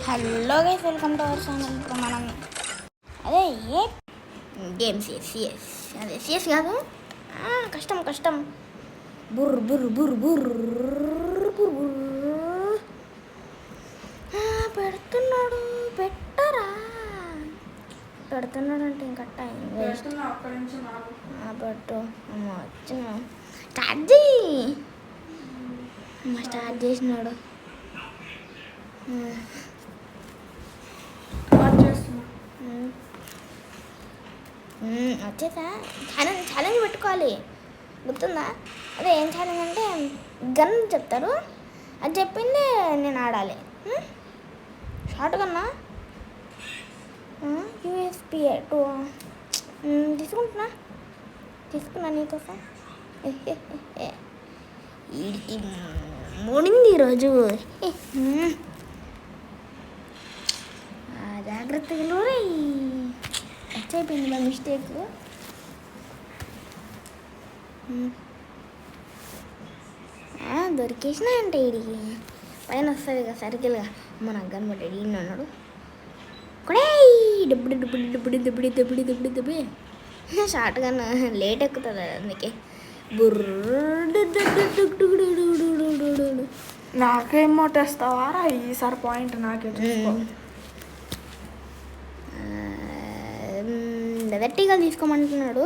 Hello guys, welcome to our channel. ఇప్పుడు మనం అదే ఏ గేమ్ సిఎస్ అదే సిఎస్ కాదు, కష్టం బుర్ర బుర్ర బుర్ర బుర్ర బుర్ర పెడుతున్నాడు. పెడుతున్నాడు అంటే ఇంకా టైం పెట్టు. వచ్చిన స్టార్ట్ చేసినాడు. వచ్చేసా ఛాలెంజ్ పెట్టుకోవాలి, గుర్తుందా? అదే ఏం ఛాలెంజ్ అంటే గన్ చెప్తారు, అది చెప్పింది నేను ఆడాలి. షార్ట్ గన్నా యూఎస్పీ 2 తీసుకున్నా నీకోసం. వీడికి మూడింది ఈరోజు. జాగ్రత్తగా టచ్ అయిపోయింది మా మిస్టేక్. దొరికేసినా అంటే వీడికి పైన వస్తుంది కదా సర్కిల్గా. మన కనబడ్డాడు ఈయన అన్నాడు కూడా డబ్బుడి డబ్బుడి డబ్బుడి దబ్బుడి దబ్బుడి దబ్బుడి దబ్బి. షార్ట్ గన్ లేట్ ఎక్కుతుంది, అందుకే నాకేమో తెస్తావారా ఈసారి పాయింట్ నాకే. డెజర్ట్ ఈగల్ తీసుకోమంటున్నాడు.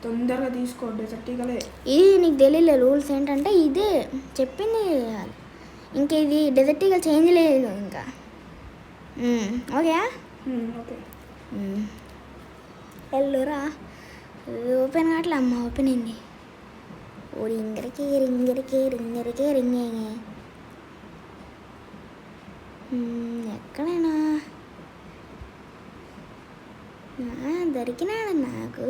తొందరగా తీసుకో, డెజర్ట్ ఈగలే. ఇది నీకు తెలియలే రూల్స్ ఏంటంటే ఇదే చెప్పింది. ఇంకా ఇది డెజర్ట్ ఈగల్ చేంజ్ లేదు ఇంకా. Okay okay వెళ్ళురా. ఓపెన్ కావట్లే అమ్మ, ఓపెన్ అయింది. ఓ రింగరికే రింగే ఎక్కడైనా దొరికినాడు నాకు.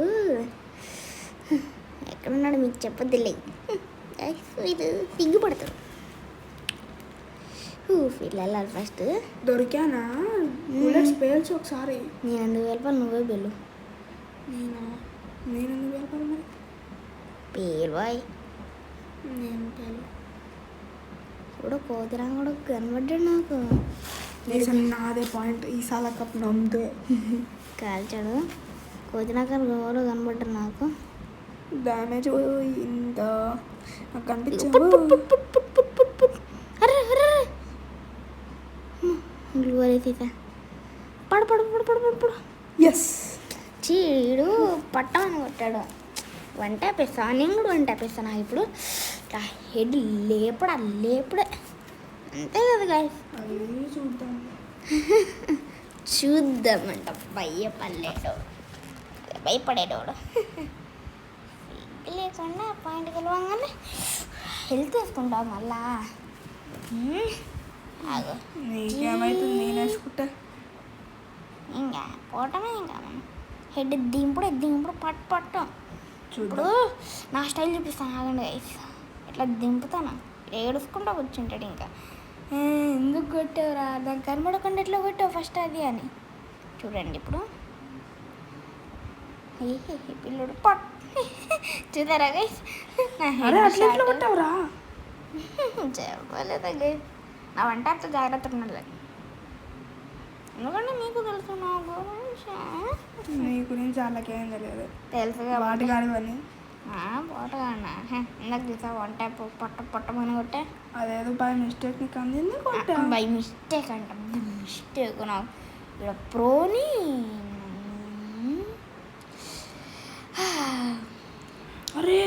ఎక్కడున్నాడు మీకు చెప్పొద్దులే, ఇది సిగ్గుపడతాడు. ఫీల్ వెళ్ళాలి ఫస్ట్. దొరికానా? బుల్లెట్స్ పేల్చి ఒకసారి. నేను 2000 నువ్వే బెల్లు. నేను 2000 మరి పేల్వాయ్. నేను పేలు ఇప్పుడు కోతిరా కూడా కనబడ్డాడు నాకు. నాదే పాయింట్ ఈసారి కప్ నమ్ముతే కాల్చాడు. కోతినాకర్ గోవాలో కనబడ్డారు నాకు. డ్యామేజ్ ఇంత నాకు కనిపించావు. పడు. ఎస్, చీడు పట్టమని కొట్టాడు. వన్ ట్యాప్ వేస్తా, నేను కూడా వన్ ట్యాప్ వేస్తాను. ఇప్పుడు హెడ్ లేపుడే అంతే కదా గాయస్. చూద్దామంట. భయపడేటోడు లేకుండా పాయింట్ గెలవంగానే హెల్త్ వేసుకుంటావు మళ్ళా. నీకేమైతుంది? నేను వేసుకుంటా. ఇంకా పోవటమే. ఇంకా హెడ్ దింపుడు పట్టు. ఇప్పుడు నా స్టైల్ చూపిస్తాను, ఆగండి గైస్. ఇట్లా దింపుతాను, ఏడుచుకుంటా కూర్చుంటాడు. ఇంకా ఎందుకు కొట్టావురా, దానికి కనబడకుండా ఎట్లా కొట్టావు ఫస్ట్ అది అని చూడండి. ఇప్పుడు పిల్లడు చూసారా గైస్? కొట్టావురా చెప్పలేదా గైస్? నా వంట అంత జాగ్రత్త ఉండాలి, ఎందుకంటే మీకు తెలుసు నా గురించి. నీ గురించి వాళ్ళకేం తెలియదు, తెలుసుగా వాటి కానివన్నీ. పోటగానా ఇందాక చూసా వంట పొట్టమని కొట్టే. అదేదో బై మిస్టేక్ నీకు అందింది. బై మిస్టేక్ అంట, మిస్టేక్. నాకు ఇక్కడ ప్రోని అరే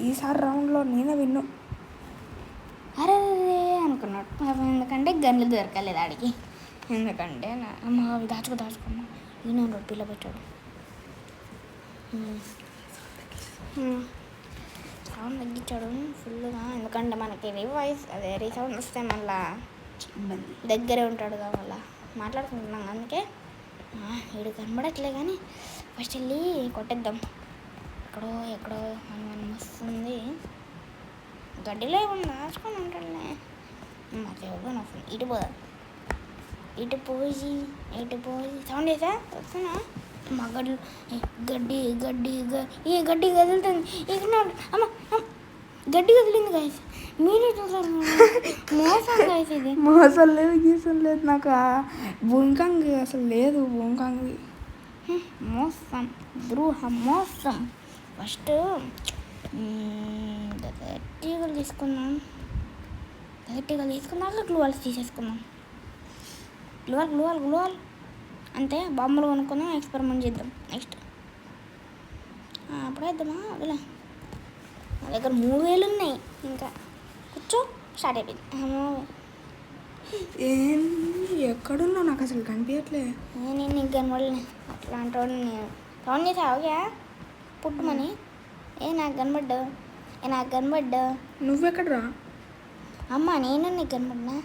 ఈసారి రౌండ్లో నేనే విన్ను. అరే అనుకున్నాడు. ఎందుకంటే గన్లు దొరకలేదు ఆడికి. ఎందుకంటే అవి దాచుకున్నా ఈయన పిల్ల పెట్టాడు. సౌండ్ తగ్గించాడు ఫుల్గా, ఎందుకంటే మనకి రీసౌండ్ వస్తే మళ్ళా దగ్గరే ఉంటాడు కదా, మళ్ళీ మాట్లాడుకుంటున్నాం. అందుకే వీడు కనబడట్లే, కానీ ఫస్ట్ వెళ్ళి కొట్టేద్దాం. ఎక్కడో అని వస్తుంది. గడ్డిలో ఏమన్నా దాచుకొని ఉంటాడులే. మాకేమో ఇటు పోయి సౌండ్ చేసా వస్తున్నా. మా గడ్డి కదులుతుంది. ఇక్కడ అమ్మ గడ్డి కదిలింది గైస్. మీరే చూసారు మోసం గైస్ ఇది. మోసం లేదు గీసం లేదు నాకు భూమికాంగ్ అసలు లేదు భూమికాంగ్ మోసం ద్రోహం మోసం. ఫస్ట్ టీగలు తీసుకుందాం. టీగలు తీసుకున్నాక గ్లూవాల్స్ తీసేసుకుందాం. గ్లూవాల్ అంతే. బాంబులు కొనుక్కుందాం, ఎక్స్పెరిమెంట్ చేద్దాం. నెక్స్ట్ అప్పుడే వేద్దామా వదిలే. నా దగ్గర 3000 ఉన్నాయి. ఇంకా కూర్చో స్టార్ట్ అయిపోయింది. ఏంది ఎక్కడున్నావు నాకు అసలు కనిపించట్లే. నేను నీకు కనబడలే. అట్లాంటి వాడిని నేను ఫోన్ చేసా. ఓకే పుట్టుమని. నాకు కనబడ్డా. నువ్వెక్కడరా? అమ్మ నేను నీకు కనబడినా.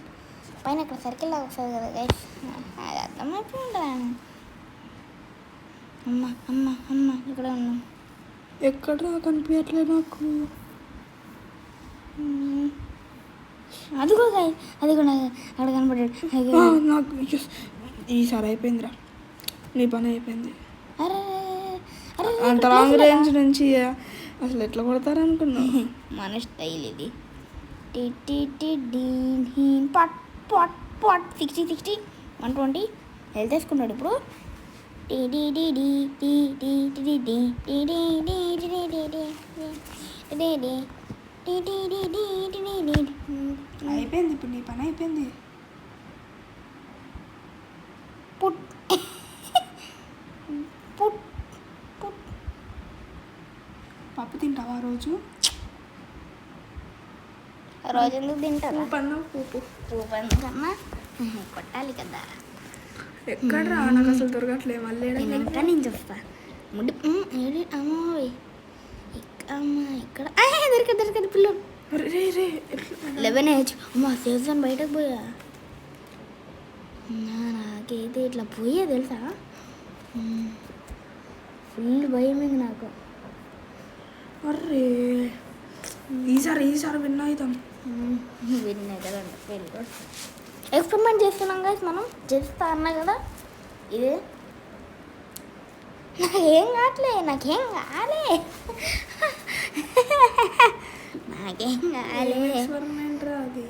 పైన ఇక్కడ సర్కిల్ లాగా వస్తుంది కదా గైస్, అది అర్థమైపోయి ఉంటుంది. అమ్మ ఇక్కడ ఉన్నాం. ఎక్కడరా కనిపించట్లే నాకు. అదిగో గైస్, అదిగో నాకు అక్కడ కనబడ్డాడు. నాకు ఈసారి అయిపోయిందిరా, నీ పని అయిపోయింది. అరే అంత లాంగ్ రేంజ్ నుంచి అసలు ఎట్లా కొడతారు అనుకున్నా. మన స్టైల్ ఇది. పట్ 60 120 హెల్త్ వేసుకున్నాడు ఇప్పుడు. అయిపోయింది ఇప్పుడు నీ పని అయిపోయింది. పుట్ పప్పు తింటావా రోజు? రోజు ఎందుకు తింటారా? పూపు కన్నా కొట్టాలి కదా. ఎక్కడరా నాకు అసలు దొరకట్లే. మళ్ళీ వెనక నేను చూస్తా. ముడి అమ్మ ఇక్కడ దొరికదు పిల్లలు. 11 age. అమ్మ సేఫ్ జోన్ బయటకు పోయా. నాకైతే ఇట్లా పోయే తెలుసా, ఫుల్ భయమైంది నాకు. అర్రే ఈసారి విన్ అవుతాం. విన్ అవుతారండి. Very good. ఎక్స్పెరిమెంట్ చేస్తున్నాం గైస్ మనం. చేస్తా అన్నా కదా ఇదే. నాకేం కాలే ఎక్స్పెరిమెంట్ రా అది.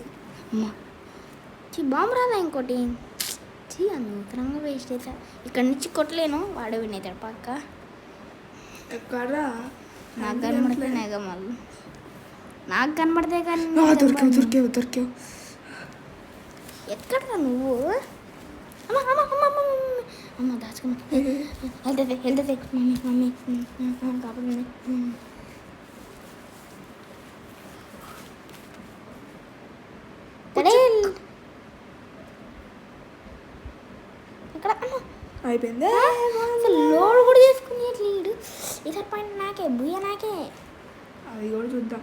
బాంబు రాదా ఇంకోటి? అనవసరంగా వేస్ట్ అవుతా. ఇక్కడ నుంచి కొట్టలేను, వాడే విన్ అవుతాడు పక్క. ఎక్కడా నాకు కనబడితేనేగా మళ్ళీ. నాకు కనబడితే కానీ దొరికావు. ఎక్కడరా నువ్వు? అమ్మ దాచుకున్నా. వెళ్తే మమ్మీ కాబట్టి ఇక్కడ అయిపోయింది. అసలు లోడ్ కూడా చేసుకుని లీడు. ఈసారి పాయింట్ నాకే, బుయ్య నాకే. అది కూడా చూద్దాం.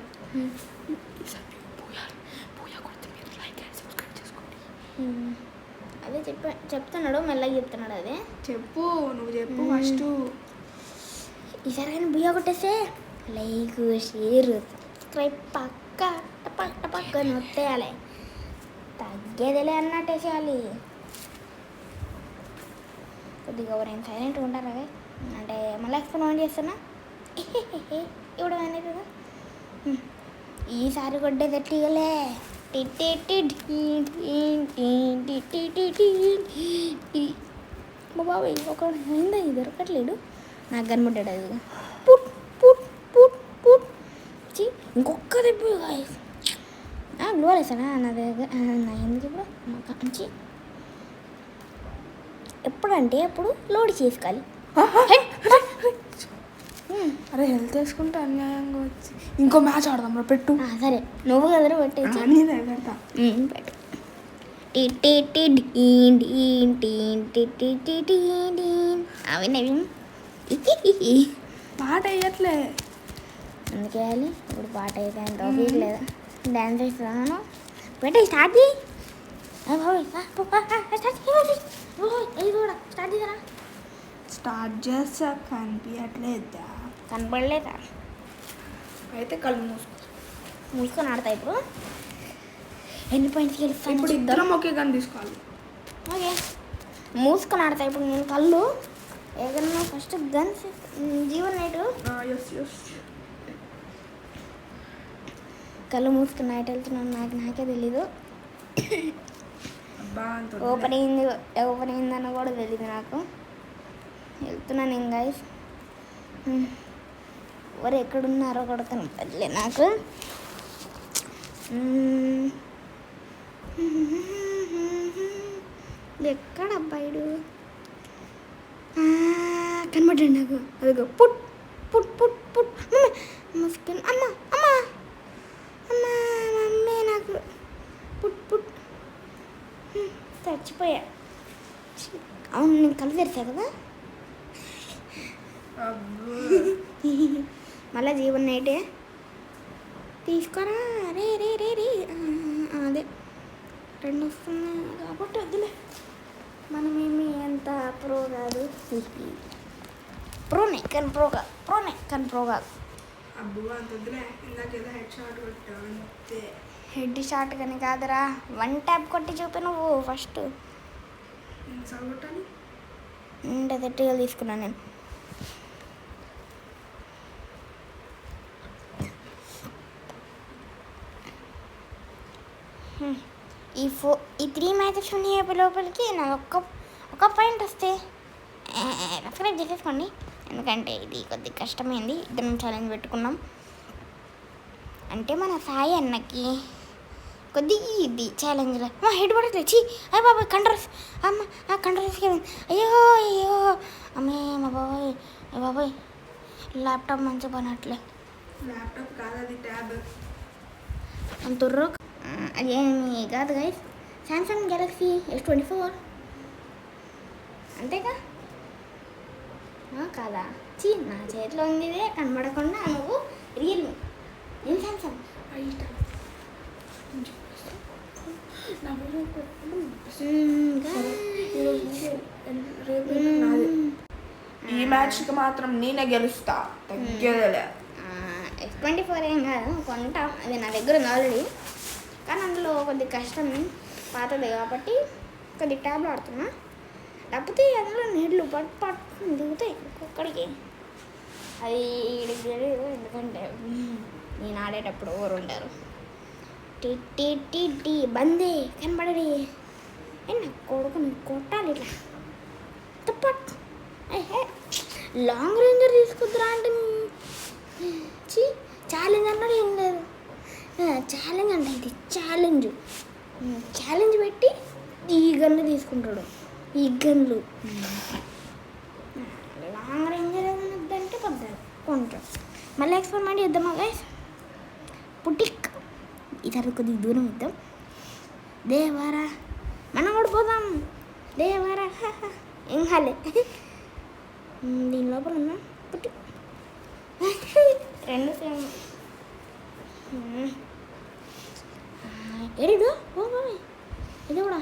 అదే చెప్తున్నాడు, మెల్లగా చెప్తున్నాడు. అదే నువ్వు చెప్పు ఫస్ట్. ఈసారి కానీ బుయ్య కొట్టేస్తే లైక్, షేర్, సబ్స్క్రైబ్ పక్క నొత్తేయాలి. తగ్గేదిలే అన్నట్టు వేసేయాలి. కొద్దిగా ఎవరైనా సైలెంట్గా ఉంటారా అంటే మళ్ళీ ఎక్స్పెరిమెంట్ చేస్తున్నా. ఇప్పుడు అనేది ఈసారి కొట్టేది ఎట్టిగలే. బాబాయ్ ఒక అయిందా ఇది దొరకట్లేడు. నాకు కనబడ్డాడు. అది పుట్ పుట్ పుట్ పుట్ ఇంకొక దెబ్బ గ్లోర్ వేసానా నా దగ్గర. నా ఎందుకు ఇప్పుడు మంచి ఎప్పుడంటే అప్పుడు లోడ్ చేసుకోవాలి. అరే హెల్త్ వేసుకుంటే అన్యాయంగా వచ్చి ఇంకో మ్యాచ్ ఆడదాం రా. పెట్టు. సరే నువ్వు కదరా పెట్టేసి పెట్టు. అవి నవి పాట వేయట్లే. ఎందుకు వేయాలి ఇప్పుడు? పాట అయితే అంత ఓపిక లేదా? డ్యాన్స్ వేస్తున్నాను. పెట్టే స్టార్ట్ చేయి. స్టార్ట్ చేయరా. స్టార్ట్ చేస్తా. కనిపించట్లేదా? కనపడలేదా? అయితే కళ్ళు మూసుకొని ఆడతా. ఇప్పుడు ఎన్ని పాయింట్స్ గెలుస్తాను? ఇప్పుడు ఇద్దరం ఒకే గన్ తీసుకోవాలి. ఓకే మూసుకొని ఆడతా ఇప్పుడు నేను. కళ్ళు ఏదన్నా ఫస్ట్ గన్స్ జీవన్ నైట్. కళ్ళు మూసుకుని నైట్ వెళ్తున్నాను, నాకే తెలీదు. అబ్బా అంత ఓపెన్ అయిందని కూడా తెలియదు నాకు. వెళ్తున్నాను నేను గైస్. ఎవరు ఎక్కడున్నారో కూడా కనపడలే నాకు. ఎక్కడ అబ్బాయిడు కనబడ్డాడు నాకు. అదిగో పుట్ పుట్ పుట్ పుట్ ముసుకుని అమ్మ అమ్మ అమ్మ మమ్మీ నాకు పుట్ పుట్ చచ్చిపోయా. అవును నేను కళ్ళు తెరిచా కదా. మళ్ళీ జీవన్ నైటే తీసుకోరా. రే రే రే రే అదే 2 వస్తున్నాయి కాబట్టి వద్దులే. మనమేమి ఎంత ప్రో కాదు. ప్రోనే కానీ ప్రో కాదు. అబ్బు అంత వద్దులే. ఇందాకేదో హెడ్ షాట్ కొట్టావు అంతే. హెడ్ షాట్ కానీ కాదురా, 1 ట్యాప్ కొట్టి చూపి నువ్వు ఫస్ట్. కొట్టాలి గట్టిగా తీసుకున్నాను నేను. ఈ 3 మ్యాచెస్ ఉన్నాయి లోపలికి. నాకు ఒక పాయింట్ వస్తే సబ్స్క్రైబ్ చేసేసుకోండి, ఎందుకంటే ఇది కొద్దిగా కష్టమైంది. ఇద్దరం ఛాలెంజ్ పెట్టుకున్నాం అంటే మన సాయి అన్నకి కొద్దిగా ఇది ఛాలెంజ్లో హెడ్ పడట్లే. చీ అయ్య బాబాయ్ కంట్రోల్స్. అమ్మ కంట్రోల్స్ అయ్యో అయ్యో అమ్మే మా బాబాయ్. బాబాయ్ ల్యాప్టాప్ మంచిగా పనట్లే. ల్యాప్టాప్ కాదు అది ట్యాబ్. అంతుర్రు అదేమి కాదు గైస్, సామ్సంగ్ గెలాక్సీ S24 అంతేగా కాదా. చీ నా చేతిలో ఉంది ఇదే కనబడకుండా. నువ్వు రియల్మీ, నేను సామ్సంగ్. ఈ మ్యాచ్కి మాత్రం నేనే గెలుస్తా, తగ్గేదేలే. S24 ఏం కాదు, కొంటాం. అది నా దగ్గర ఉంది ఆల్రెడీ, కానీ అందులో కొద్దిగా కష్టం, పాతది కాబట్టి కొద్దిగా ట్యాబ్లు ఆడుతున్నా. లేకపోతే అందులో నీళ్ళు పట్టు దిగుతాయి ఒక్కడికి. అది ఈడికి తెలియదు, ఎందుకంటే నేను ఆడేటప్పుడు ఎవరు ఉంటారు. టీ బందే కనబడది. నా కొడుకుని కొట్టాలి ఇట్లా తప్పట్. లాంగ్ రేంజర్ తీసుకుద్దురా అంటే ఛాలెంజ్ అన్నాడు. ఏం లేదు ఛాలెంజ్ అంటే ఇది ఛాలెంజ్ పెట్టి ఈ గన్లు తీసుకుంటాడు. ఈ గన్లు లాంగ్ రేంజర్ ఏమన్నదంటే పద్దాడు కొంటాడు. మళ్ళీ ఎక్స్పెరిమెంట్ చేద్దామా గైస్. పుట్టిక్ ఈసారి కొద్దిగా దూరం ఇద్దాం. దేవారా మనం కూడా పోదాం. దేవారా ఏం కాలే. దీని లోపల ఉన్నా పుట్టి 2 సేమ్ ఏడిదో ఇది కూడా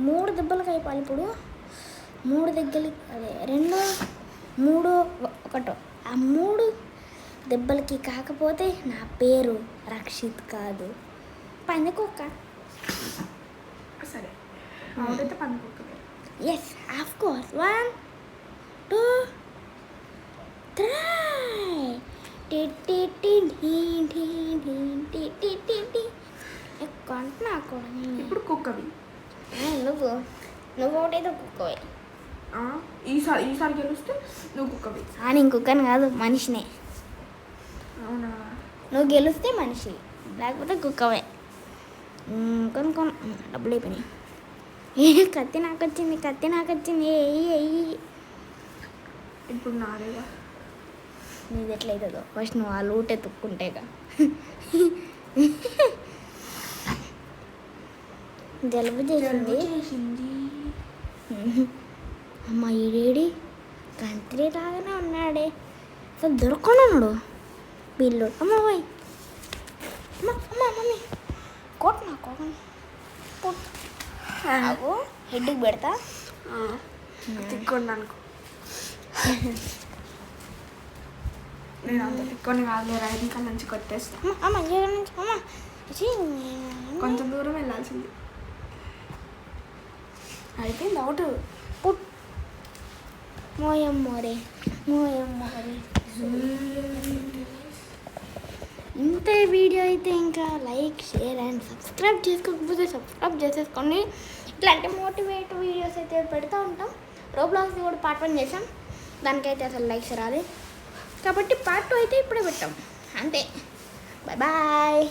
3 దెబ్బలకి అయిపోవాలి ఇప్పుడు. 3 దగ్గరికి అదే 2 3 1 ఆ 3 దెబ్బలకి కాకపోతే నా పేరు రక్షిత్ కాదు, పందికొక్క. సరే అవునైతే పందికొక్క. Yes of course. 1 2 3 కొంటున్నా కూడా. ఇప్పుడు కుక్కవి. నువ్వు ఒకటేదో కుక్కవే. ఈసారి గెలిస్తే నువ్వు కుక్కవి. నేను కుక్కని కాదు, మనిషినే. అవునా? నువ్వు గెలిస్తే మనిషి, లేకపోతే కుక్కవే. కొను డబ్బులు అయిపోయినాయి. కత్తి నాకు వచ్చింది. ఇప్పుడు నాదేగా. నీది ఎట్లయితుందో ఫస్ట్ నువ్వు ఆ లూటే తుక్కుంటేగా. జలుబు చేసింది. అమ్మ ఈడేడి కంత్రి లాగానే ఉన్నాడే, అసలు దొరకనున్నాడు వీళ్ళు. అమ్మ పోయి మమ్మీ కొట్టు నాకు హెడ్కి పెడతా. తిక్కోండి అనుకో. నేను అంత తిక్కొని కాదు, రైడింగ్ కాడ నుంచి కొట్టేస్తా. కొంచెం దూరం వెళ్ళాల్సింది. అయిపోయింది అవుట్. పుట్ మోయమ్మోరే వీడియో అయితే ఇంకా లైక్ షేర్ అండ్ సబ్స్క్రైబ్ చేసుకోకపోతే సబ్స్క్రైబ్ చేసేసుకోండి. ఇట్లాంటి మోటివేట్ వీడియోస్ అయితే పెడతా ఉంటాం. రోబ్లాక్స్ది కూడా పార్ట్ 1 చేసాం, దానికైతే అసలు లైక్స్ రాలేదు కాబట్టి పార్ట్ 2 అయితే ఇప్పుడే పెట్టాం అంతే. Bye bye.